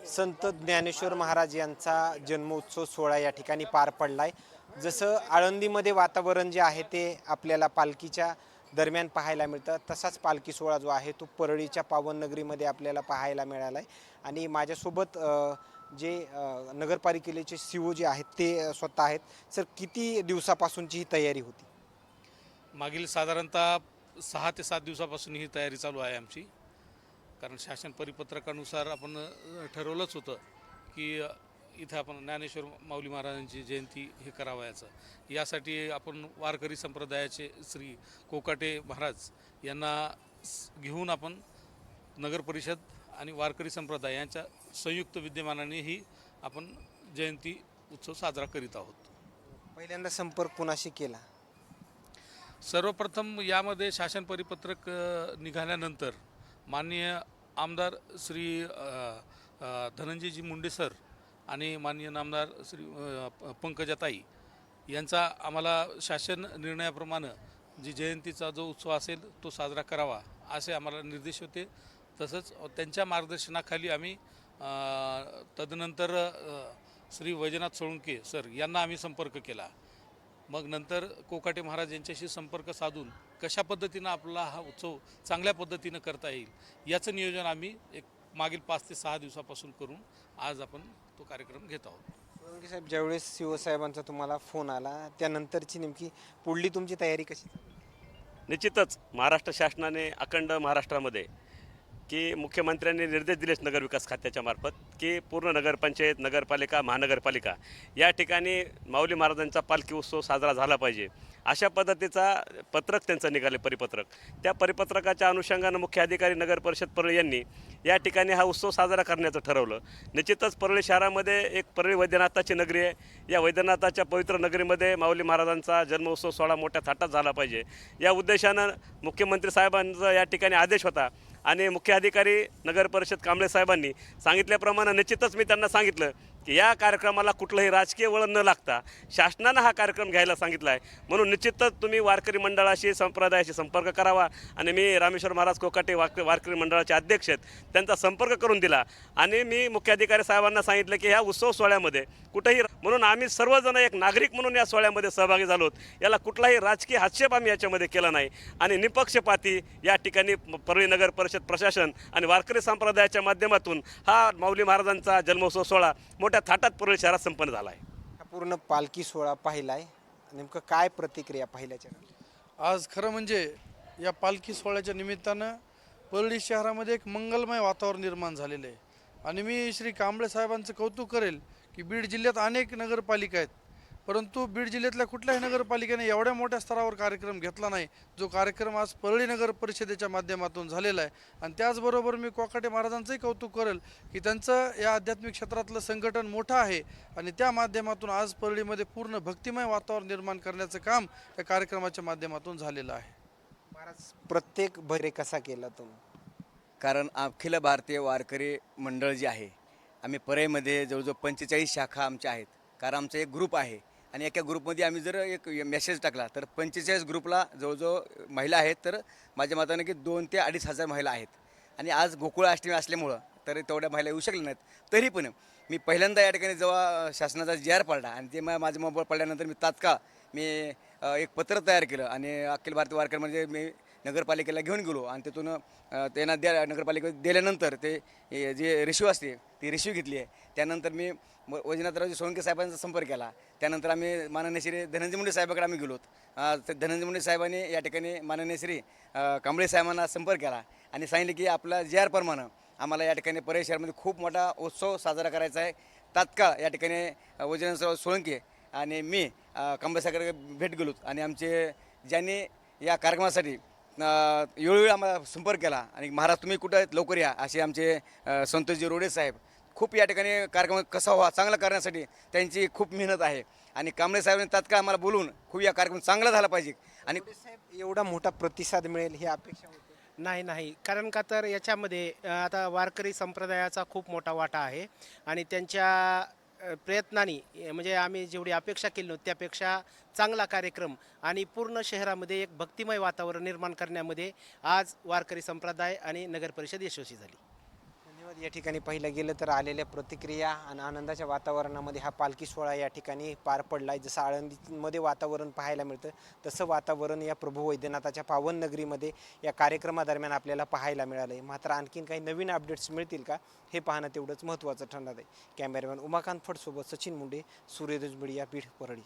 संत ज्ञानेश्वर महाराज यांचा जन्मोत्सव सोहळा या ठिकाणी पार पडलाय। जसं आळंदीमध्ये वातावरण जे आहे ते आपल्याला पालखीच्या दरम्यान पाहायला मिळतं, तसाच पालखी सोहळा जो आहे तो परळीच्या पावन नगरीमध्ये आपल्याला पाहायला मिळाला आहे। आणि माझ्यासोबत जे नगरपालिकेचे सीओ जे आहेत ते स्वतः आहेत। सर, किती दिवसापासूनची ही तयारी होती? मागील साधारणतः 6 ते 7 दिवसापासून ही तयारी चालू आहे आमची. कारण शासन परिपत्रकानुसार आपण ठरवलंच होतं की इथं आपण ज्ञानेश्वर माऊली महाराजांची जयंती हे करावयाचं. यासाठी आपण वारकरी संप्रदायाचे श्री कोकाटे महाराज यांना घेऊन आपण नगर परिषद आणि वारकरी संप्रदाय यांच्या संयुक्त विद्यमानाने ही आपण जयंती उत्सव साजरा करीत आहोत. पहिल्यांदा संपर्क कुणाशी केला? सर्वप्रथम यामध्ये शासन परिपत्रक निघाल्यानंतर माननीय आमदार श्री धनंजयजी मुंडे सर आणि माननीय नामदार श्री पंकजाताई यांचा आम्हाला शासन निर्णयाप्रमाणे जी जयंतीचा जो उत्सव असेल तो साजरा करावा असे आम्हाला निर्देश होते. तसंच त्यांच्या मार्गदर्शनाखाली आम्ही तदनंतर श्री वैजनाथ सोळंके सर यांना आम्ही संपर्क केला. मग नंतर कोकाटे महाराज यांच्याशी संपर्क साधून कशा पद्धतीनं आपला हा उत्सव चांगल्या पद्धतीनं करता येईल याचं नियोजन आम्ही एक मागील 5 ते 6 दिवसापासून करून आज आपण तो कार्यक्रम घेत आहोत. सोळंके साहेब, ज्यावेळेस सीओ साहेबांचा तुम्हाला फोन आला त्यानंतरची नेमकी पुढली तुमची तयारी कशी? निश्चितच महाराष्ट्र शासनाने अखंड महाराष्ट्रामध्ये की मुख्यमंत्र्यांनी निर्देश दिलेच नगरविकास खात्याच्या मार्फत की पूर्ण नगरपंचायत, नगरपालिका, महानगरपालिका या ठिकाणी माऊली महाराजांचा पालखी उत्सव साजरा झाला पाहिजे अशा पद्धतीचा पत्रक त्यांचं निघाले परिपत्रक. त्या परिपत्रकाच्या अनुषंगानं मुख्य अधिकारी नगर परिषद परळी यांनी या ठिकाणी हा उत्सव साजरा करण्याचं ठरवलं. निश्चितच परळी शहरामध्ये एक परळी वैद्यनाथाची नगरी आहे. या वैद्यनाथाच्या पवित्र नगरीमध्ये माऊली महाराजांचा जन्मोत्सव सोहळा मोठ्या थाटात झाला पाहिजे या उद्देशानं मुख्यमंत्री साहेबांचा या ठिकाणी आदेश होता आणि मुख्य अधिकारी नगर परिषद कांबळे साहेबांनी सांगितल्याप्रमाणे निश्चितच मी त्यांना सांगितलं की या कार्यक्रमाला कुठलंही राजकीय वळण न लागता शासनानं हा कार्यक्रम घ्यायला सांगितला आहे. म्हणून निश्चितच तुम्ही वारकरी मंडळाशी संप्रदायाशी संपर्क करावा आणि मी रामेश्वर महाराज कोकाटे वारकरी मंडळाचे अध्यक्ष आहेत त्यांचा संपर्क करून दिला आणि मी मुख्य अधिकारी साहेबांना सांगितलं की ह्या उत्सव सोहळ्यामध्ये कुठेही म्हणून आम्ही सर्वजण एक नागरिक म्हणून या सोहळ्यामध्ये सहभागी झालो. याला कुठलाही राजकीय हस्तक्षेप आम्ही याच्यामध्ये केला नाही आणि निपक्षपाती या ठिकाणी परळी नगर परिषद प्रशासन आणि वारकरी संप्रदायाच्या माध्यमातून हा माऊली महाराजांचा जन्मोत्सव सोहळा मोठ्या थाटात परळी शहरात संपन्न झाला आहे. हा पूर्ण पालखी सोहळा पाहिलाय, नेमकं काय प्रतिक्रिया पाहिल्याच्या? आज खरं म्हणजे या पालखी सोहळ्याच्या निमित्तानं परळी शहरामध्ये एक मंगलमय वातावरण निर्माण झालेलं आहे आणि मी श्री कांबळे साहेबांचं कौतुक करेल की बीड जिल्ह्यात अनेक नगरपालिका आहेत, परंतु बीड जिल्ह्यातल्या कुठल्याही नगरपालिकेने एवढ्या मोठ्या स्तरावर कार्यक्रम घेतला नाही जो कार्यक्रम आज परळी नगर परिषदेच्या माध्यमातून झालेला आहे. आणि त्याचबरोबर मी कोकाटे महाराजांचंही कौतुक करेल की त्यांचं या आध्यात्मिक क्षेत्रातलं संघटन मोठं आहे आणि त्या माध्यमातून आज परळीमध्ये पूर्ण भक्तिमय वातावरण निर्माण करण्याचं काम या कार्यक्रमाच्या माध्यमातून झालेलं आहे. महाराज, प्रत्येक भरे कसा केला तुम्ही? कारण अखिल भारतीय वारकरी मंडळ जे आहे, आम्ही परळीमध्ये जवळजवळ 45 शाखा आमच्या आहेत. कारण आमचा एक ग्रुप आहे आणि एका ग्रुपमध्ये आम्ही जर एक मेसेज टाकला तर 45 ग्रुपला जवळजवळ महिला आहेत, तर माझ्या मतानं की 2 ते 2.5 हजार महिला आहेत. आणि आज गोकुळ अष्टमी असल्यामुळं तर तेवढ्या महिला येऊ शकल्या नाहीत. तरी पण मी पहिल्यांदा या ठिकाणी जेव्हा शासनाचा JR पडला आणि ते माझ्या मोबाईल पडल्यानंतर मी तात्काळ एक पत्र तयार केलं आणि अखिल भारतीय वारकरी म्हणजे मी नगरपालिकेला घेऊन गेलो आणि तिथून त्यांना नगरपालिकेत दिल्यानंतर ते जे रिशिव असते ती रिशिव घेतली आहे. त्यानंतर मी वैजनाथरावजी सोळंके साहेबांचा संपर्क केला. त्यानंतर आम्ही माननीय श्री धनंजय मुंडे साहेबाकडे आम्ही गेलो. धनंजय मुंडे साहेबांनी या ठिकाणी माननीय श्री कांबळे साहेबांना संपर्क केला आणि सांगितले की आपला JR प्रमाणे आम्हाला या ठिकाणी परळी शहरामध्ये खूप मोठा उत्सव साजरा करायचा आहे. तात्काळ या ठिकाणी वैजनाथराव सोळंके आणि मी कांबळे साहेबांकडे भेट गेलो आणि आमचे ज्यांनी या कार्यक्रमासाठी वेळोवेळी आम्हाला संपर्क केला आणि महाराज तुम्ही कुठं आहेत, लवकर या असे आमचे संतोषजी रोडे साहेब खूप या ठिकाणी कार्यक्रम कसा व्हावा चांगला करण्यासाठी त्यांची खूप मेहनत आहे आणि कांबळे साहेबांनी तात्काळ आम्हाला बोलून खूप या कार्यक्रम चांगला झाला पाहिजे. आणि साहेब, एवढा मोठा प्रतिसाद मिळेल ही अपेक्षा होती? नाही, कारण का तर याच्यामध्ये आता वारकरी संप्रदायाचा खूप मोठा वाटा आहे आणि त्यांच्या प्रयत्नांनी म्हणजे आम्ही जेवढी अपेक्षा केली नव्हती त्यापेक्षा चांगला कार्यक्रम आणि पूर्ण शहरामध्ये एक भक्तिमय वातावरण निर्माण करण्यामध्ये आज वारकरी संप्रदाय आणि नगर परिषद यशस्वी झाली. धन्यवाद. या ठिकाणी पाहिलं गेलं तर आलेल्या प्रतिक्रिया आणि आनंदाच्या वातावरणामध्ये हा पालखी सोहळा या ठिकाणी पार पडला आहे. जसं आळंदीमध्ये वातावरण पाहायला मिळतं तसं वातावरण या प्रभू वैद्यनाथाच्या पावन नगरीमध्ये या कार्यक्रमादरम्यान आपल्याला पाहायला मिळालं आहे. मात्र आणखीन काही नवीन अपडेट्स मिळतील का हे पाहणं तेवढंच महत्त्वाचं ठरणार आहे. कॅमेरामॅन उमाकांत फडसोबत सचिन मुंडे, सूर्यदुज मीडिया, बीड, परळी.